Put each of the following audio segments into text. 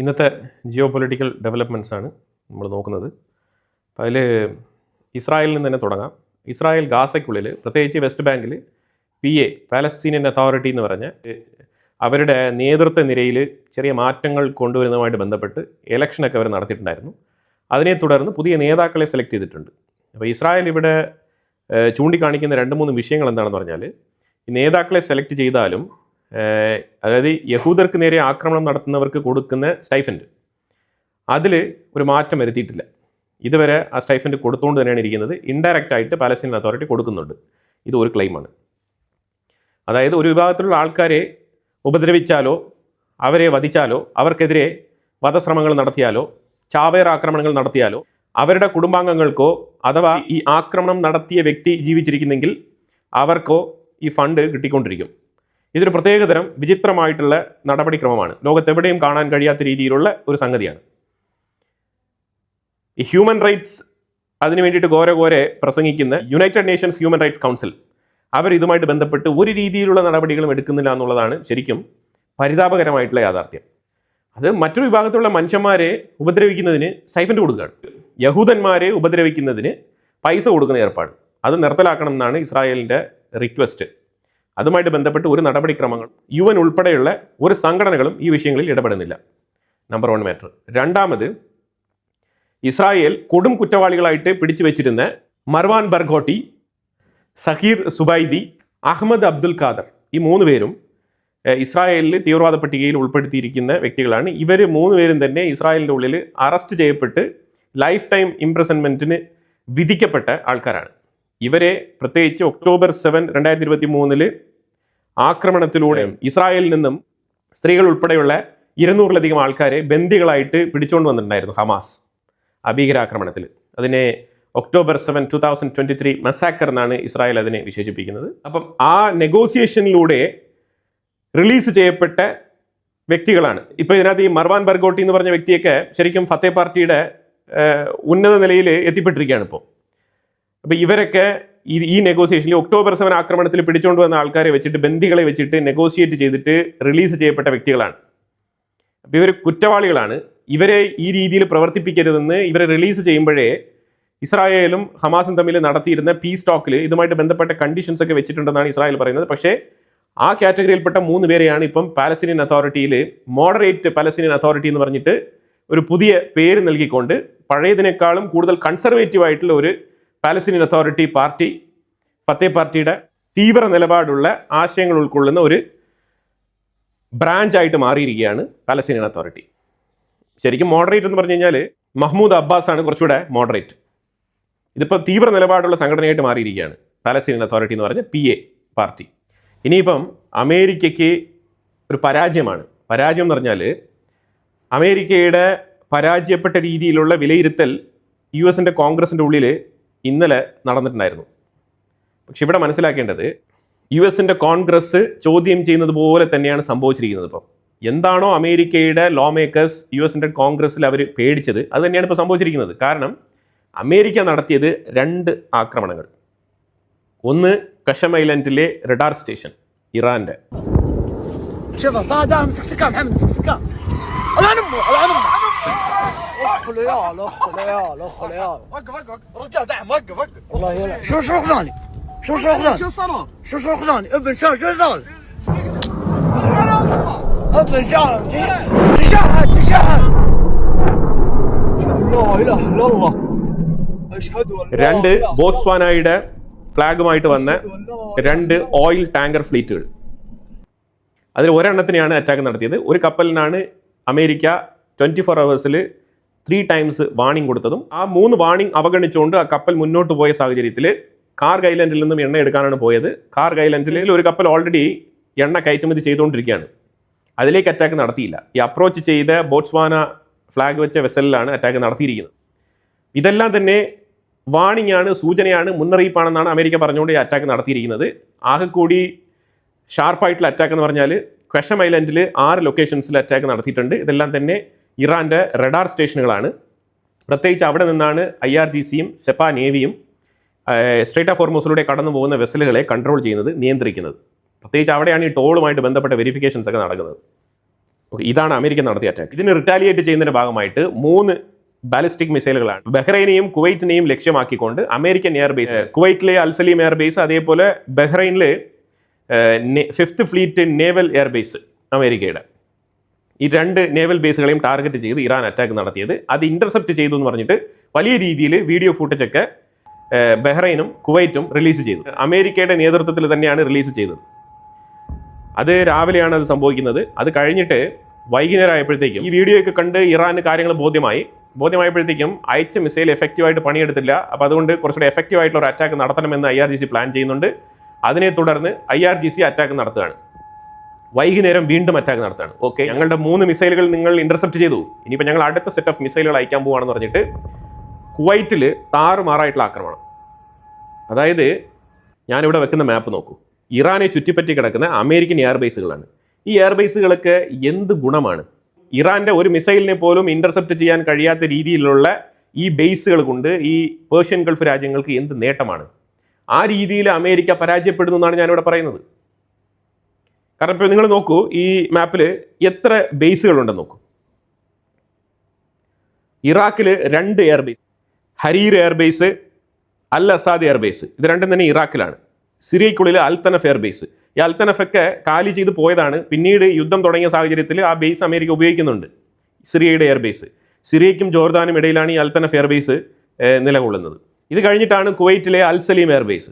ഇന്നത്തെ geo political developments ആണ് നമ്മൾ നോക്കുന്നത്. അപ്പോൾ അതിൽ ഇസ്രായേലിൽ നിന്ന് തന്നെ തുടങ്ങാം. ഇസ്രായേൽ ഗാസയ്ക്കുള്ളിൽ പ്രത്യേകിച്ച് വെസ്റ്റ് ബാങ്കിൽ PA പാലസ്തീനിയൻ അതോറിറ്റി എന്ന് പറഞ്ഞ അവരുടെ നേതൃത്വ നിരയിൽ ചെറിയ മാറ്റങ്ങൾ കൊണ്ടുവരുന്നതുമായിട്ട് ബന്ധപ്പെട്ട് ഇലക്ഷനൊക്കെ അവർ നടത്തിയിട്ടുണ്ടായിരുന്നു. അതിനെ തുടർന്ന് പുതിയ നേതാക്കളെ സെലക്ട് ചെയ്തിട്ടുണ്ട്. അപ്പോൾ ഇസ്രായേൽ ഇവിടെ ചൂണ്ടിക്കാണിക്കുന്ന 2-3 വിഷയങ്ങൾ എന്താണെന്ന് പറഞ്ഞാൽ, ഈ നേതാക്കളെ സെലക്ട് ചെയ്താലും അതായത് യഹൂദർക്ക് നേരെ ആക്രമണം നടത്തുന്നവർക്ക് കൊടുക്കുന്ന സ്റ്റൈഫൻഡ് അതിൽ ഒരു മാറ്റം വരുത്തിയിട്ടില്ല. ഇതുവരെ ആ സ്റ്റൈഫൻഡ് കൊടുത്തുകൊണ്ട് തന്നെയാണ് ഇരിക്കുന്നത്. ഇൻഡയറക്റ്റ് ആയിട്ട് പാലസ്തീൻ അതോറിറ്റി കൊടുക്കുന്നുണ്ട്. ഇത് ഒരു ക്ലെയിമാണ്. അതായത് ഒരു വിഭാഗത്തിലുള്ള ആൾക്കാരെ ഉപദ്രവിച്ചാലോ അവരെ വധിച്ചാലോ അവർക്കെതിരെ വധശ്രമങ്ങൾ നടത്തിയാലോ ചാവേർ ആക്രമണങ്ങൾ നടത്തിയാലോ അവരുടെ കുടുംബാംഗങ്ങൾക്കോ അഥവാ ഈ ആക്രമണം നടത്തിയ വ്യക്തി ജീവിച്ചിരിക്കുന്നെങ്കിൽ അവർക്കോ ഈ ഫണ്ട് കിട്ടിക്കൊണ്ടിരിക്കും. ഇതൊരു പ്രത്യേകതരം വിചിത്രമായിട്ടുള്ള നടപടിക്രമമാണ്. ലോകത്തെവിടെയും കാണാൻ കഴിയാത്ത രീതിയിലുള്ള ഒരു സംഗതിയാണ്. ഈ ഹ്യൂമൻ റൈറ്റ്സ് അതിനു വേണ്ടിയിട്ട് ഘോരെ പ്രസംഗിക്കുന്ന United Nations human rights council അവർ ഇതുമായിട്ട് ബന്ധപ്പെട്ട് ഒരു രീതിയിലുള്ള നടപടികളും എടുക്കുന്നില്ല എന്നുള്ളതാണ് ശരിക്കും പരിതാപകരമായിട്ടുള്ള യാഥാർത്ഥ്യം. അത് മറ്റൊരു വിഭാഗത്തിലുള്ള മനുഷ്യന്മാരെ ഉപദ്രവിക്കുന്നതിന് സ്റ്റൈഫൻഡ് കൊടുക്കുകയാണ്. യഹൂദന്മാരെ ഉപദ്രവിക്കുന്നതിന് പൈസ കൊടുക്കുന്ന ഏർപ്പാട് അത് നിർത്തലാക്കണം എന്നാണ് ഇസ്രായേലിൻ്റെ റിക്വസ്റ്റ്. അതുമായിട്ട് ബന്ധപ്പെട്ട് ഒരു നടപടിക്രമങ്ങൾ UN ഉൾപ്പെടെയുള്ള ഒരു സംഘടനകളും ഈ വിഷയങ്ങളിൽ ഇടപെടുന്നില്ല. Number 1 matter. രണ്ടാമത്, ഇസ്രായേൽ കൊടും കുറ്റവാളികളായിട്ട് പിടിച്ചു വെച്ചിരുന്ന Marwan Barghouti, Zaheer Zubaidi, Ahmed Abdul Khader, ഈ 3 പേരും ഇസ്രായേലിൽ തീവ്രവാദ പട്ടികയിൽ ഉൾപ്പെടുത്തിയിരിക്കുന്ന വ്യക്തികളാണ്. ഇവർ 3 പേരും തന്നെ ഇസ്രായേലിൻ്റെ ഉള്ളിൽ അറസ്റ്റ് ചെയ്യപ്പെട്ട് ലൈഫ് ടൈം ഇംപ്രസൺമെൻറ്റിന് വിധിക്കപ്പെട്ട ആൾക്കാരാണ്. ഇവരെ പ്രത്യേകിച്ച് ഒക്ടോബർ 7, 2023 ആക്രമണത്തിലൂടെ ഇസ്രായേലിൽ നിന്നും സ്ത്രീകൾ ഉൾപ്പെടെയുള്ള 200-ലധികം ആൾക്കാരെ ബന്ദികളായിട്ട് പിടിച്ചുകൊണ്ട് വന്നിട്ടുണ്ടായിരുന്നു ഹമാസ് ഭീകരാക്രമണത്തിൽ. അതിനെ ഒക്ടോബർ 7, 2023 മസാക്കർ എന്നാണ് ഇസ്രായേൽ അതിനെ വിശേഷിപ്പിക്കുന്നത്. അപ്പം ആ നെഗോസിയേഷനിലൂടെ റിലീസ് ചെയ്യപ്പെട്ട വ്യക്തികളാണ്. ഇപ്പോൾ ഇതിനകത്ത് ഈ മർവാൻ ബർഘോട്ടി എന്ന് പറഞ്ഞ വ്യക്തിയൊക്കെ ശരിക്കും ഫത്തേ പാർട്ടിയുടെ ഉന്നത നിലയിൽ എത്തിപ്പെട്ടിരിക്കുകയാണ് ഇപ്പോൾ. അപ്പോൾ ഇവരൊക്കെ ഈ നെഗോസിയേഷനിൽ ഒക്ടോബർ 7 ആക്രമണത്തിൽ പിടിച്ചുകൊണ്ട് വന്ന ആൾക്കാരെ വെച്ചിട്ട് ബന്ദികളെ വെച്ചിട്ട് നെഗോസിയേറ്റ് ചെയ്തിട്ട് റിലീസ് ചെയ്യപ്പെട്ട വ്യക്തികളാണ്. അപ്പോൾ ഇവർ കുറ്റവാളികളാണ്. ഇവരെ ഈ രീതിയിൽ പ്രവർത്തിപ്പിക്കരുതെന്ന് ഇവരെ റിലീസ് ചെയ്യുമ്പോഴേ ഇസ്രായേലും ഹമാസും തമ്മിൽ നടത്തിയിരുന്ന പീസ് ടോക്കിൽ ഇതുമായിട്ട് ബന്ധപ്പെട്ട കണ്ടീഷൻസ് ഒക്കെ വെച്ചിട്ടുണ്ടെന്നാണ് ഇസ്രായേൽ പറയുന്നത്. പക്ഷേ ആ കാറ്റഗറിയിൽപ്പെട്ട 3 പേരെയാണ് ഇപ്പം പാലസ്തീനിയൻ അതോറിറ്റിയിൽ മോഡറേറ്റ് പാലസ്തീനിയൻ അതോറിറ്റി എന്ന് പറഞ്ഞിട്ട് ഒരു പുതിയ പേര് നൽകിക്കൊണ്ട് പഴയതിനേക്കാളും കൂടുതൽ കൺസർവേറ്റീവ് ആയിട്ടുള്ള ഒരു പാലസ്തീനിയൻ അതോറിറ്റി പാർട്ടി, ഫത്തേ പാർട്ടിയുടെ തീവ്ര നിലപാടുള്ള ആശയങ്ങൾ ഉൾക്കൊള്ളുന്ന ഒരു ബ്രാഞ്ചായിട്ട് മാറിയിരിക്കുകയാണ് പാലസ്തീനിയൻ അതോറിറ്റി. ശരിക്കും മോഡറേറ്റ് എന്ന് പറഞ്ഞു കഴിഞ്ഞാൽ മഹ്മൂദ് അബ്ബാസ് ആണ് കുറച്ചുകൂടെ മോഡറേറ്റ്. ഇതിപ്പോൾ തീവ്ര നിലപാടുള്ള സംഘടനയായിട്ട് മാറിയിരിക്കുകയാണ് പാലസ്തീനിയൻ അതോറിറ്റി എന്ന് പറഞ്ഞ PA പാർട്ടി. ഇനിയിപ്പം അമേരിക്കയ്ക്ക് ഒരു പരാജയമാണ്. പരാജയം എന്ന് പറഞ്ഞാൽ അമേരിക്കയുടെ പരാജയപ്പെട്ട രീതിയിലുള്ള വിലയിരുത്തൽ US കോൺഗ്രസിൻ്റെ ഉള്ളിൽ ഇന്നലെ നടന്നിട്ടുണ്ടായിരുന്നു. പക്ഷെ ഇവിടെ മനസ്സിലാക്കേണ്ടത് US കോൺഗ്രസ് ചോദ്യം ചെയ്യുന്നത് പോലെ തന്നെയാണ് സംഭവിച്ചിരിക്കുന്നത്. ഇപ്പം എന്താണോ അമേരിക്കയുടെ ലോ മേക്കേഴ്സ് US കോൺഗ്രസിൽ അവർ പേടിച്ചത് അത് തന്നെയാണ് ഇപ്പോൾ സംഭവിച്ചിരിക്കുന്നത്. കാരണം അമേരിക്ക നടത്തിയത് 2 ആക്രമണങ്ങൾ. ഒന്ന് കഷം ഐലൻഡിലെ റഡാർ സ്റ്റേഷൻ ഇറാന്റെ. രണ്ട് ബോട്സ്വാനയുടെ ഫ്ലാഗുമായിട്ട് വന്ന 2 ഓയിൽ ടാങ്കർ ഫ്ലീറ്റുകൾ. അതിൽ ഒരെണ്ണത്തിനെയാണ് അറ്റാക്ക് നടത്തിയത്. ഒരു കപ്പലിനാണ് അമേരിക്ക 24 hours 3 times വാണിംഗ് കൊടുത്തതും ആ 3 വാണിംഗ് അവഗണിച്ചുകൊണ്ട് ആ കപ്പൽ മുന്നോട്ട് പോയ സാഹചര്യത്തിൽ കാർഗ് ഐലൻഡിൽ നിന്നും എണ്ണ എടുക്കാനാണ് പോയത്. കാർഗ് ഐലൻഡിൽ ഒരു കപ്പൽ ഓൾറെഡി എണ്ണ കയറ്റുമതി ചെയ്തുകൊണ്ടിരിക്കുകയാണ്. അതിലേക്ക് അറ്റാക്ക് നടത്തിയില്ല. ഈ അപ്രോച്ച് ചെയ്ത ബോട്സ്വാന ഫ്ലാഗ് വെച്ച വെസലിലാണ് അറ്റാക്ക് നടത്തിയിരിക്കുന്നത്. ഇതെല്ലാം തന്നെ വാണിംഗ് ആണ്, സൂചനയാണ്, മുന്നറിയിപ്പാണെന്നാണ് അമേരിക്ക പറഞ്ഞുകൊണ്ട് ഈ അറ്റാക്ക് നടത്തിയിരിക്കുന്നത്. ആകെ കൂടി ഷാർപ്പായിട്ടുള്ള അറ്റാക്ക് എന്ന് പറഞ്ഞാൽ കഷം ഐലൻഡിൽ 6 ലൊക്കേഷൻസിൽ അറ്റാക്ക് നടത്തിയിട്ടുണ്ട്. ഇതെല്ലാം തന്നെ ഇറാൻ്റെ റഡാർ സ്റ്റേഷനുകളാണ്. പ്രത്യേകിച്ച് അവിടെ നിന്നാണ് IRGCയും സെപ്പ നേവിയും സ്ട്രേറ്റ് ഓഫ് ഹോർമൂസിലൂടെ കടന്നു പോകുന്ന വെസലുകളെ കൺട്രോൾ ചെയ്യുന്നത്, നിയന്ത്രിക്കുന്നത്. പ്രത്യേകിച്ച് അവിടെയാണ് ഈ ടോളുമായിട്ട് ബന്ധപ്പെട്ട വെരിഫിക്കേഷൻസ് ഒക്കെ നടക്കുന്നത്. ഇതാണ് അമേരിക്ക നടത്തിയ അറ്റാക്ക്. ഇതിന് റിറ്റാലിയേറ്റ് ചെയ്യുന്നതിന്റെ ഭാഗമായിട്ട് 3 ബാലിസ്റ്റിക് മിസൈലുകളാണ് ബഹ്റൈനെയും കുവൈറ്റിനെയും ലക്ഷ്യമാക്കിക്കൊണ്ട് അമേരിക്കൻ എയർബേസ്, കുവൈറ്റിലെ അൽസലീം എയർബേസ്, അതേപോലെ ബഹ്റൈനിലെ 5th ഫ്ലീറ്റ് നേവൽ എയർബേസ് അമേരിക്കയുടെ, ഈ 2 നേവൽ ബേസുകളെയും ടാർഗറ്റ് ചെയ്ത് ഇറാൻ അറ്റാക്ക് നടത്തിയത്. അത് ഇന്റർസെപ്റ്റ് ചെയ്തു എന്ന് പറഞ്ഞിട്ട് വലിയ രീതിയിൽ വീഡിയോ ഫുട്ടേജൊക്കെ ബഹ്റൈനും കുവൈറ്റും റിലീസ് ചെയ്തു. അമേരിക്കയുടെ നേതൃത്വത്തിൽ തന്നെയാണ് റിലീസ് ചെയ്തത്. അത് രാവിലെയാണ് അത് സംഭവിക്കുന്നത്. അത് കഴിഞ്ഞിട്ട് വൈകുന്നേരം ആയപ്പോഴത്തേക്കും ഈ വീഡിയോ ഒക്കെ കണ്ട് ഇറാന് കാര്യങ്ങൾ ബോധ്യമായപ്പോഴത്തേക്കും അയച്ച മിസൈൽ എഫക്റ്റീവായിട്ട് പണിയെടുത്തില്ല. അപ്പോൾ അതുകൊണ്ട് കുറച്ചുകൂടെ എഫക്റ്റീവ് ആയിട്ടുള്ള ഒരു അറ്റാക്ക് നടത്തണമെന്ന് IRGC പ്ലാൻ ചെയ്യുന്നുണ്ട്. അതിനെ തുടർന്ന് IRGC അറ്റാക്ക് നടത്തുകയാണ്. വൈകുന്നേരം വീണ്ടും അറ്റാക്ക് നടത്തുകയാണ്. ഓക്കെ, ഞങ്ങളുടെ 3 മിസൈലുകൾ നിങ്ങൾ ഇന്റർസെപ്റ്റ് ചെയ്തു, ഇനിയിപ്പോൾ ഞങ്ങൾ അടുത്ത സെറ്റ് ഓഫ് മിസൈലുകൾ അയക്കാൻ പോവുകയാണെന്ന് പറഞ്ഞിട്ട് കുവൈറ്റിൽ താറുമാറായിട്ടുള്ള ആക്രമണം. അതായത് ഞാനിവിടെ വെക്കുന്ന മാപ്പ് നോക്കൂ, ഇറാനെ ചുറ്റിപ്പറ്റി കിടക്കുന്ന അമേരിക്കൻ എയർബേസുകളാണ്. ഈ എയർബേസുകളൊക്കെ എന്ത് ഗുണമാണ്? ഇറാന്റെ ഒരു മിസൈലിനെ പോലും ഇന്റർസെപ്റ്റ് ചെയ്യാൻ കഴിയാത്ത രീതിയിലുള്ള ഈ ബേസുകൾ കൊണ്ട് ഈ പേർഷ്യൻ ഗൾഫ് രാജ്യങ്ങൾക്ക് എന്ത് നേട്ടമാണ്? ആ രീതിയിൽ അമേരിക്ക പരാജയപ്പെടുന്നു എന്നാണ് ഞാനിവിടെ പറയുന്നത്. കാരണം ഇപ്പോൾ നിങ്ങൾ നോക്കൂ, ഈ മാപ്പിൽ എത്ര ബേസുകളുണ്ടെന്ന് നോക്കൂ. ഇറാഖിൽ 2 എയർബേസ്, ഹരീർ എയർബേസ്, അൽ അസാദ് എയർബേസ്, ഇത് രണ്ടും തന്നെ ഇറാഖിലാണ്. സിറിയയ്ക്കുള്ളിൽ അൽത്തനഫ് എയർബേസ്, ഈ അൽത്തനഫൊക്കെ കാലി ചെയ്ത് പോയതാണ്. പിന്നീട് യുദ്ധം തുടങ്ങിയ സാഹചര്യത്തിൽ ആ ബേസ് അമേരിക്ക ഉപയോഗിക്കുന്നുണ്ട്, സിറിയയുടെ എയർബേസ്. സിറിയയ്ക്കും ജോർദാനും ഇടയിലാണ് ഈ അൽത്തനഫ് എയർബേസ് നിലകൊള്ളുന്നത്. ഇത് കഴിഞ്ഞിട്ടാണ് കുവൈറ്റിലെ അൽസലീം എയർബേസ്.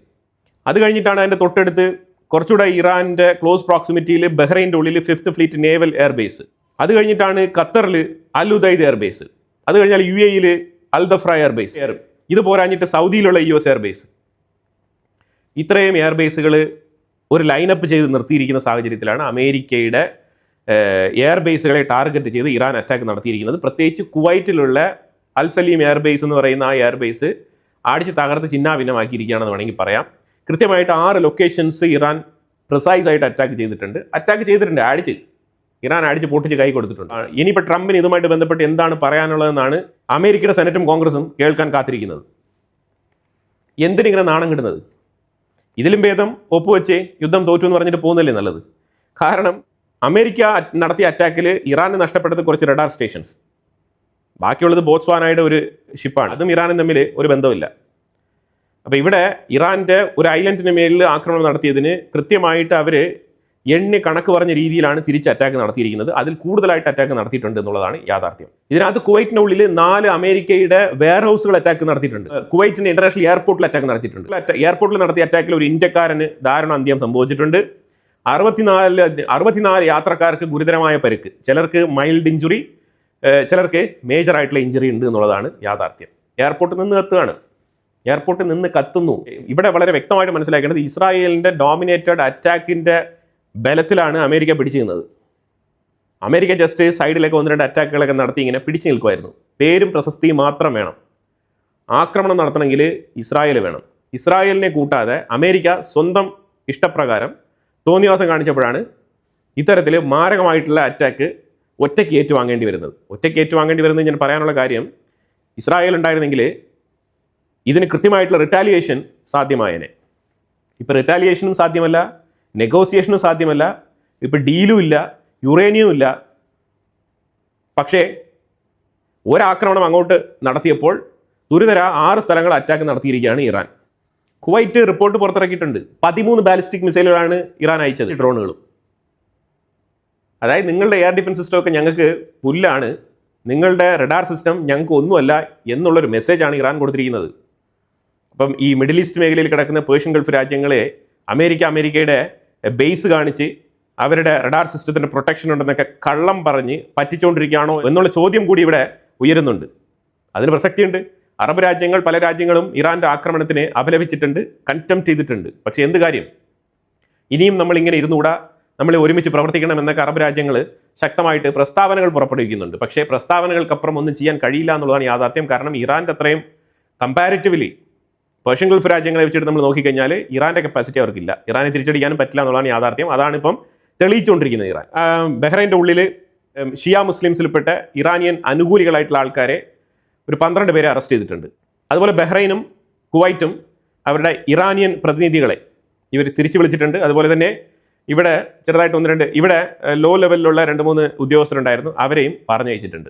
അത് കഴിഞ്ഞിട്ടാണ് അതിൻ്റെ തൊട്ടടുത്ത് കുറച്ചുകൂടെ ഇറാൻ്റെ ക്ലോസ് പ്രോക്സിമിറ്റിയിൽ ബഹ്റൈൻ്റെ ഉള്ളിൽ 5th ഫ്ലീറ്റ് നേവൽ എയർബേസ്. അത് കഴിഞ്ഞിട്ടാണ് ഖത്തറിൽ അൽ ഉദൈദ് എയർബേസ്. അത് കഴിഞ്ഞാൽ UAEയിൽ അൽ ദഫ്ര എയർബേസ്. ഇത് പോരാഞ്ഞിട്ട് സൗദിയിലുള്ള US എയർബേസ്. ഇത്രയും എയർബേസുകൾ ഒരു ലൈനപ്പ് ചെയ്ത് നിർത്തിയിരിക്കുന്ന സാഹചര്യത്തിലാണ് അമേരിക്കയുടെ എയർബേസുകളെ ടാർഗറ്റ് ചെയ്ത് ഇറാൻ അറ്റാക്ക് നടത്തിയിരിക്കുന്നത്. പ്രത്യേകിച്ച് കുവൈറ്റിലുള്ള അൽസലീം എയർബേസ് എന്ന് പറയുന്ന ആ എയർബേസ് അടിച്ച് തകർത്ത് ചിന്നാഭിന്നമാക്കിയിരിക്കുകയാണെന്ന് വേണമെങ്കിൽ പറയാം. കൃത്യമായിട്ട് 6 ലൊക്കേഷൻസ് ഇറാൻ പ്രിസൈസ് ആയിട്ട് അറ്റാക്ക് ചെയ്തിട്ടുണ്ട്. ഇറാൻ അടിച്ച് പൊട്ടിച്ച് കൈ കൊടുത്തിട്ടുണ്ട്. ഇനിയിപ്പോൾ ട്രംപിന് ഇതുമായിട്ട് ബന്ധപ്പെട്ട് എന്താണ് പറയാനുള്ളതെന്നാണ് അമേരിക്കയുടെ സെനറ്റും കോൺഗ്രസും കേൾക്കാൻ കാത്തിരിക്കുന്നത്. എന്തിനിങ്ങനെ നാണം കിട്ടുന്നത്? ഇതിലും ഭേദം ഒപ്പുവെച്ച് യുദ്ധം തോറ്റു എന്ന് പറഞ്ഞിട്ട് പോകുന്നല്ലേ നല്ലത്. കാരണം അമേരിക്ക നടത്തിയ അറ്റാക്കിൽ ഇറാന് നഷ്ടപ്പെട്ടത് കുറച്ച് റഡാർ സ്റ്റേഷൻസ്, ബാക്കിയുള്ളത് ബോട്സ്വാനയുടെ ഒരു ഷിപ്പാണ്. അതും ഇറാനും തമ്മിൽ ഒരു ബന്ധമില്ല. അപ്പോൾ ഇവിടെ ഇറാൻ്റെ ഒരു ഐലൻഡിന് മേലിൽ ആക്രമണം നടത്തിയതിന് കൃത്യമായിട്ട് അവർ കണക്ക് പറഞ്ഞ രീതിയിലാണ് തിരിച്ച് അറ്റാക്ക് നടത്തിയിരിക്കുന്നത്. അതിൽ കൂടുതലായിട്ട് അറ്റാക്ക് നടത്തിയിട്ടുണ്ട് എന്നുള്ളതാണ് യാഥാർത്ഥ്യം. ഇതിനകത്ത് കുവൈറ്റിൻ്റെ ഉള്ളിൽ 4 അമേരിക്കയുടെ വെയർ ഹൗസുകൾ അറ്റാക്ക് നടത്തിയിട്ടുണ്ട്. കുവൈറ്റിൻ്റെ ഇന്റർനാഷണൽ എയർപോർട്ടിൽ അറ്റാക്ക് നടത്തിയിട്ടുണ്ട്. എയർപോർട്ടിൽ നടത്തിയ അറ്റാക്കിൽ ഒരു ഇന്ത്യക്കാരന് ദാരുണ അന്ത്യം സംഭവിച്ചിട്ടുണ്ട്. 64 യാത്രക്കാർക്ക് ഗുരുതരമായ പരിക്ക്, ചിലർക്ക് മൈൽഡ് ഇഞ്ചുറി, ചിലർക്ക് മേജർ ആയിട്ടുള്ള ഇഞ്ചുറി ഉണ്ട് എന്നുള്ളതാണ് യാഥാർത്ഥ്യം. എയർപോർട്ടിൽ നിന്ന് കത്തുന്നു. ഇവിടെ വളരെ വ്യക്തമായിട്ട് മനസ്സിലാക്കേണ്ടത് ഇസ്രായേലിൻ്റെ ഡോമിനേറ്റഡ് അറ്റാക്കിൻ്റെ ബലത്തിലാണ് അമേരിക്ക പിടിച്ചു നിന്നത്. അമേരിക്ക ജസ്റ്റ് സൈഡിലേക്ക് 1-2 അറ്റാക്കുകളൊക്കെ നടത്തി ഇങ്ങനെ പിടിച്ചു നിൽക്കുമായിരുന്നു. പേരും പ്രശസ്തിയും മാത്രം വേണം. ആക്രമണം നടത്തണമെങ്കിൽ ഇസ്രായേൽ വേണം. ഇസ്രായേലിനെ കൂട്ടാതെ അമേരിക്ക സ്വന്തം ഇഷ്ടപ്രകാരം തോന്നിവാസം കാണിച്ചപ്പോഴാണ് ഇത്തരത്തിൽ മാരകമായിട്ടുള്ള അറ്റാക്ക് ഒറ്റയ്ക്ക് ഏറ്റുവാങ്ങേണ്ടി വരുന്നത്. ഞാൻ പറയാനുള്ള കാര്യം, ഇസ്രായേൽ ഉണ്ടായിരുന്നെങ്കിൽ ഇതിന് കൃത്യമായിട്ടുള്ള റിറ്റാലിയേഷൻ സാധ്യമായേനെ. ഇപ്പോൾ റിറ്റാലിയേഷനും സാധ്യമല്ല, നെഗോസിയേഷനും സാധ്യമല്ല, ഇപ്പോൾ ഡീലും ഇല്ല, യുറേനിയവും ഇല്ല. പക്ഷേ ഒരാക്രമണം അങ്ങോട്ട് നടത്തിയപ്പോൾ തുരിതര 6 സ്ഥലങ്ങൾ അറ്റാക്ക് നടത്തിയിരിക്കുകയാണ് ഇറാൻ. കുവൈറ്റ് റിപ്പോർട്ട് പുറത്തിറക്കിയിട്ടുണ്ട്. 13 ബാലിസ്റ്റിക് മിസൈലുകളാണ് ഇറാൻ അയച്ചത്, ഡ്രോണുകളും. അതായത് നിങ്ങളുടെ എയർ ഡിഫൻസ് സിസ്റ്റം ഒക്കെ ഞങ്ങൾക്ക് പുല്ലാണ്, നിങ്ങളുടെ റഡാർ സിസ്റ്റം ഞങ്ങൾക്ക് ഒന്നുമല്ല എന്നുള്ളൊരു മെസ്സേജാണ് ഇറാൻ കൊടുത്തിരിക്കുന്നത്. അപ്പം ഈ മിഡിൽ ഈസ്റ്റ് മേഖലയിൽ കിടക്കുന്ന പേർഷ്യൻ ഗൾഫ് രാജ്യങ്ങളെ അമേരിക്കയുടെ ബേസ് കാണിച്ച് അവരുടെ റഡാർ സിസ്റ്റത്തിൻ്റെ പ്രൊട്ടക്ഷൻ ഉണ്ടെന്നൊക്കെ കള്ളം പറഞ്ഞ് പറ്റിച്ചുകൊണ്ടിരിക്കുകയാണോ എന്നുള്ള ചോദ്യം കൂടി ഇവിടെ ഉയരുന്നുണ്ട്. അതിന് പ്രസക്തിയുണ്ട്. അറബ് രാജ്യങ്ങൾ, പല രാജ്യങ്ങളും ഇറാൻ്റെ ആക്രമണത്തിനെ അപലപിച്ചിട്ടുണ്ട്, കൺറ്റംപ്റ്റ് ചെയ്തിട്ടുണ്ട്. പക്ഷേ എന്ത് കാര്യം? ഇനിയും നമ്മളിങ്ങനെ ഇരുന്നുകൂടാ, നമ്മൾ ഒരുമിച്ച് പ്രവർത്തിക്കണം എന്നൊക്കെ അറബ് രാജ്യങ്ങൾ ശക്തമായിട്ട് പ്രസ്താവനകൾ പുറപ്പെടുവിക്കുന്നുണ്ട്. പക്ഷേ പ്രസ്താവനകൾക്കപ്പുറം ഒന്നും ചെയ്യാൻ കഴിയില്ല എന്നുള്ളതാണ് യാഥാർത്ഥ്യം. കാരണം ഇറാൻ്റെ അത്രയും കമ്പാരിറ്റീവ്ലി പേർഷ്യൻ ഗൾഫ് രാജ്യങ്ങളെ വെച്ചിട്ട് നമ്മൾ നോക്കിക്കഴിഞ്ഞാൽ ഇറാൻ്റെ കപ്പാസിറ്റി അവർക്കില്ല. ഇറാനെ തിരിച്ചടിക്കാനും പറ്റില്ല എന്നുള്ളതാണ് യാഥാർത്ഥ്യം. അതാണ് ഇപ്പം തെളിയിച്ചുകൊണ്ടിരിക്കുന്നത് ഇറാൻ. ബഹ്റൈൻ്റെ ഉള്ളിൽ ഷിയ മുസ്ലിംസിൽപ്പെട്ട ഇറാനിയൻ അനുകൂലികളായിട്ടുള്ള ആൾക്കാരെ ഒരു 12 പേരെ അറസ്റ്റ് ചെയ്തിട്ടുണ്ട്. അതുപോലെ ബഹ്റൈനും കുവൈറ്റും അവരുടെ ഇറാനിയൻ പ്രതിനിധികളെ ഇവർ തിരിച്ചു വിളിച്ചിട്ടുണ്ട്. അതുപോലെ തന്നെ ഇവിടെ ചെറുതായിട്ട് ഒന്ന് രണ്ട് ഇവിടെ ലോ ലെവലിലുള്ള 2-3 ഉദ്യോഗസ്ഥരുണ്ടായിരുന്നു, അവരെയും പറഞ്ഞയച്ചിട്ടുണ്ട്.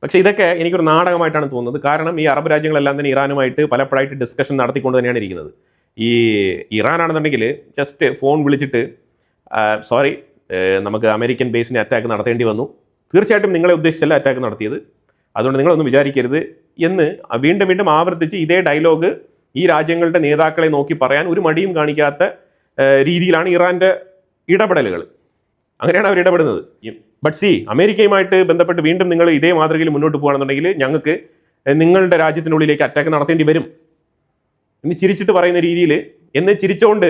പക്ഷേ ഇതൊക്കെ എനിക്കൊരു നാടകമായിട്ടാണ് തോന്നുന്നത്. കാരണം ഈ അറബ് രാജ്യങ്ങളെല്ലാം തന്നെ ഇറാനുമായിട്ട് പലപ്പോഴായിട്ട് ഡിസ്കഷൻ നടത്തിക്കൊണ്ട് തന്നെയാണ് ഇരിക്കുന്നത്. ഈ ഇറാനാണെന്നുണ്ടെങ്കിൽ ജസ്റ്റ് ഫോൺ വിളിച്ചിട്ട് സോറി, നമുക്ക് അമേരിക്കൻ ബേസിനെ അറ്റാക്ക് നടത്തേണ്ടി വന്നു, തീർച്ചയായിട്ടും നിങ്ങളെ ഉദ്ദേശിച്ചല്ല അറ്റാക്ക് നടത്തിയത്, അതുകൊണ്ട് നിങ്ങളൊന്നും വിചാരിക്കരുത് എന്ന് വീണ്ടും വീണ്ടും ആവർത്തിച്ച് ഇതേ ഡയലോഗ് ഈ രാജ്യങ്ങളുടെ നേതാക്കളെ നോക്കി പറയാൻ ഒരു മടിയും കാണിക്കാത്ത രീതിയിലാണ് ഇറാൻ്റെ ഇടപെടലുകൾ. അങ്ങനെയാണ് അവർ ഇടപെടുന്നത്. ബട്ട് സി, അമേരിക്കയുമായിട്ട് ബന്ധപ്പെട്ട് വീണ്ടും നിങ്ങൾ ഇതേ മാതൃകയിൽ മുന്നോട്ട് പോകുകയാണെന്നുണ്ടെങ്കിൽ ഞങ്ങൾക്ക് നിങ്ങളുടെ രാജ്യത്തിനുള്ളിലേക്ക് അറ്റാക്ക് നടത്തേണ്ടി വരും എന്ന് ചിരിച്ചിട്ട് പറയുന്ന രീതിയിൽ, എന്ന് ചിരിച്ചുകൊണ്ട്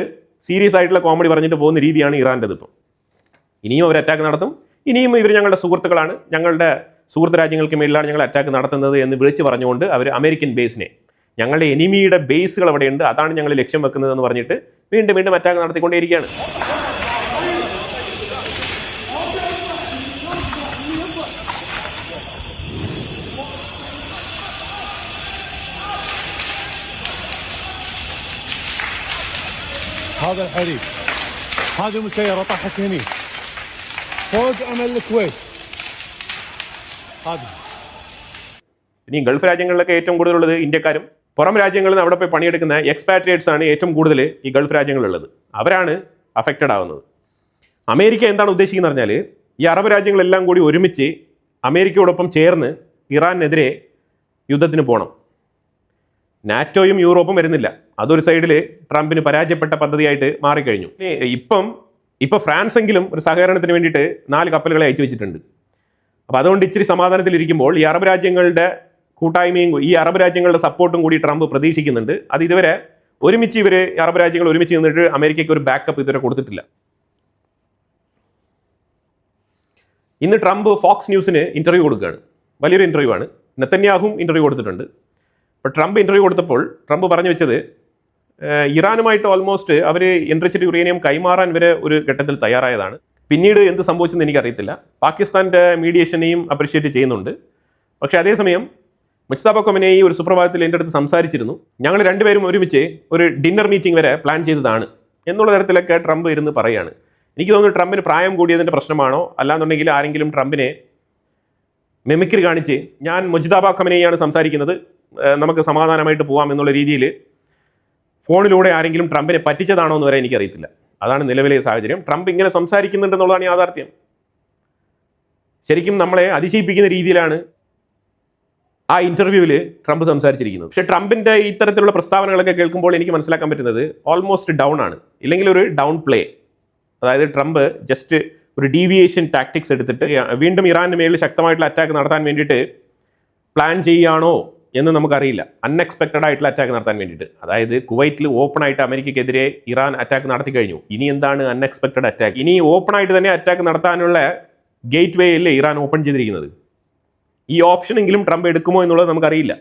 സീരിയസ് ആയിട്ടുള്ള കോമഡി പറഞ്ഞിട്ട് പോകുന്ന രീതിയാണ് ഇറാൻ്റെത്. ഇപ്പം ഇനിയും അവർ അറ്റാക്ക് നടത്തും, ഇനിയും ഇവർ ഞങ്ങളുടെ സുഹൃത്തുക്കളാണ്, ഞങ്ങളുടെ സുഹൃത്ത് രാജ്യങ്ങൾക്ക് മേലിലാണ് ഞങ്ങൾ അറ്റാക്ക് നടത്തുന്നത് എന്ന് വിളിച്ച് പറഞ്ഞുകൊണ്ട് അവർ അമേരിക്കൻ ബേസിനെ, ഞങ്ങളുടെ എനിമിയുടെ ബേസുകൾ അവിടെയുണ്ട്, അതാണ് ഞങ്ങൾ ലക്ഷ്യം വെക്കുന്നതെന്ന് പറഞ്ഞിട്ട് വീണ്ടും വീണ്ടും അറ്റാക്ക് നടത്തിക്കൊണ്ടേയിരിക്കുകയാണ്. هذا الحريق، هذه مسيرة طاحت هني فوق أمل الكويت. ഇനി ഗൾഫ് രാജ്യങ്ങളിലൊക്കെ ഏറ്റവും കൂടുതലുള്ളത് ഇന്ത്യക്കാരും പുറം രാജ്യങ്ങളിൽ നിന്ന് അവിടെ പോയി പണിയെടുക്കുന്ന എക്സ്പാട്രിയേറ്റ്സ് ആണ് ഏറ്റവും കൂടുതൽ ഈ ഗൾഫ് രാജ്യങ്ങളിലുള്ളത്. അവരാണ് അഫക്റ്റഡ് ആവുന്നത്. അമേരിക്ക എന്താണ് ഉദ്ദേശിക്കുന്നത് പറഞ്ഞാൽ, ഈ അറബ് രാജ്യങ്ങളെല്ലാം കൂടി ഒരുമിച്ച് അമേരിക്കയോടൊപ്പം ചേർന്ന് ഇറാനെതിരെ യുദ്ധത്തിന് പോകണം. നാറ്റോയും യൂറോപ്പും വരുന്നില്ല, അതൊരു സൈഡിൽ ട്രംപിന് പരാജയപ്പെട്ട പദ്ധതിയായിട്ട് മാറിക്കഴിഞ്ഞു. ഇപ്പം ഫ്രാൻസ് എങ്കിലും ഒരു സഹകരണത്തിന് വേണ്ടിയിട്ട് 4 കപ്പലുകളെ അയച്ചു വെച്ചിട്ടുണ്ട്. അപ്പോൾ അതുകൊണ്ട് ഇച്ചിരി സമാധാനത്തിലിരിക്കുമ്പോൾ ഈ അറബ് രാജ്യങ്ങളുടെ കൂട്ടായ്മയും ഈ അറബ് രാജ്യങ്ങളുടെ സപ്പോർട്ടും കൂടി ട്രംപ് പ്രതീക്ഷിക്കുന്നുണ്ട്. അത് ഇതുവരെ ഒരുമിച്ച് അറബ് രാജ്യങ്ങൾ ഒരുമിച്ച് നിന്നിട്ട് അമേരിക്കയ്ക്ക് ഒരു ബാക്കപ്പ് ഇതുവരെ കൊടുത്തിട്ടില്ല. ഇന്ന് ട്രംപ് ഫോക്സ് ന്യൂസിന് ഇൻ്റർവ്യൂ കൊടുക്കുകയാണ്, വലിയൊരു ഇൻ്റർവ്യൂ ആണ്. നെതന്യാഹുവും ഇൻ്റർവ്യൂ കൊടുത്തിട്ടുണ്ട്. അപ്പോൾ ട്രംപ് ഇൻ്റർവ്യൂ കൊടുത്തപ്പോൾ ട്രംപ് പറഞ്ഞു വെച്ചത്, ഇറാനുമായിട്ട് ഓൾമോസ്റ്റ് അവർ എൻറിച്ച്ഡ് യുറേനിയം കൈമാറാൻ വരെ ഒരു ഘട്ടത്തിൽ തയ്യാറായതാണ്. പിന്നീട് എന്ത് സംഭവിച്ചെന്ന് എനിക്കറിയത്തില്ല. പാകിസ്ഥാൻ്റെ മീഡിയേഷനെയും അപ്രിഷ്യേറ്റ് ചെയ്യുന്നുണ്ട്. പക്ഷേ അതേസമയം മുജ്തബ ഖൊമേനി ഒരു സുപ്രഭാതത്തിൽ എൻ്റെ അടുത്ത് സംസാരിച്ചിരുന്നു, ഞങ്ങൾ രണ്ടുപേരും ഒരുമിച്ച് ഒരു ഡിന്നർ മീറ്റിംഗ് വരെ പ്ലാൻ ചെയ്തതാണ് എന്നുള്ള തരത്തിലൊക്കെ ട്രംപ് ഇരുന്ന് പറയുകയാണ്. എനിക്ക് തോന്നുന്നു ട്രംപിന് പ്രായം കൂടിയതിൻ്റെ പ്രശ്നമാണോ, അല്ലാന്നുണ്ടെങ്കിൽ ആരെങ്കിലും ട്രംപിനെ മെമിക്രി കാണിച്ച് ഞാൻ മുജ്തബ ഖൊമേനിയാണ് സംസാരിക്കുന്നത്, നമുക്ക് സമാധാനമായിട്ട് പോകാം എന്നുള്ള രീതിയിൽ ഫോണിലൂടെ ആരെങ്കിലും ട്രംപിനെ പറ്റിച്ചതാണോ എന്ന് വരെ എനിക്കറിയത്തില്ല. അതാണ് നിലവിലെ സാഹചര്യം. ട്രംപ് ഇങ്ങനെ സംസാരിക്കുന്നുണ്ടെന്നുള്ളതാണ് യാഥാർത്ഥ്യം. ശരിക്കും നമ്മളെ അതിശയിപ്പിക്കുന്ന രീതിയിലാണ് ആ ഇൻ്റർവ്യൂവിൽ ട്രംപ് സംസാരിച്ചിരിക്കുന്നത്. പക്ഷേ ട്രംപിൻ്റെ ഇത്തരത്തിലുള്ള പ്രസ്താവനകളൊക്കെ കേൾക്കുമ്പോൾ എനിക്ക് മനസ്സിലാക്കാൻ പറ്റുന്നത് ഓൾമോസ്റ്റ് ഡൗൺ ആണ്, ഇല്ലെങ്കിൽ ഒരു ഡൗൺ പ്ലേ. അതായത് ട്രംപ് ജസ്റ്റ് ഒരു ഡീവിയേഷൻ ടാക്ടിക്സ് എടുത്തിട്ട് വീണ്ടും ഇറാന് മേളിൽ ശക്തമായിട്ടുള്ള അറ്റാക്ക് നടത്താൻ വേണ്ടിയിട്ട് പ്ലാൻ ചെയ്യുകയാണോ എന്ന് നമുക്കറിയില്ല. അൺഎക്സ്പെക്റ്റഡ് ആയിട്ടുള്ള അറ്റാക്ക് നടത്താൻ വേണ്ടിയിട്ട്. അതായത് കുവൈറ്റിൽ ഓപ്പൺ ആയിട്ട് അമേരിക്കയ്ക്കെതിരെ ഇറാൻ അറ്റാക്ക് നടത്തി കഴിഞ്ഞു. ഇനി എന്താണ് അൺഎക്സ്പെക്റ്റഡ് അറ്റാക്ക്? ഇനി ഓപ്പൺ ആയിട്ട് തന്നെ അറ്റാക്ക് നടത്താനുള്ള ഗേറ്റ് വേ അല്ലേ ഇറാൻ ഓപ്പൺ ചെയ്തിരിക്കുന്നത്. ഈ ഓപ്ഷനെങ്കിലും ട്രംപ് എടുക്കുമോ എന്നുള്ളത് നമുക്കറിയില്ല.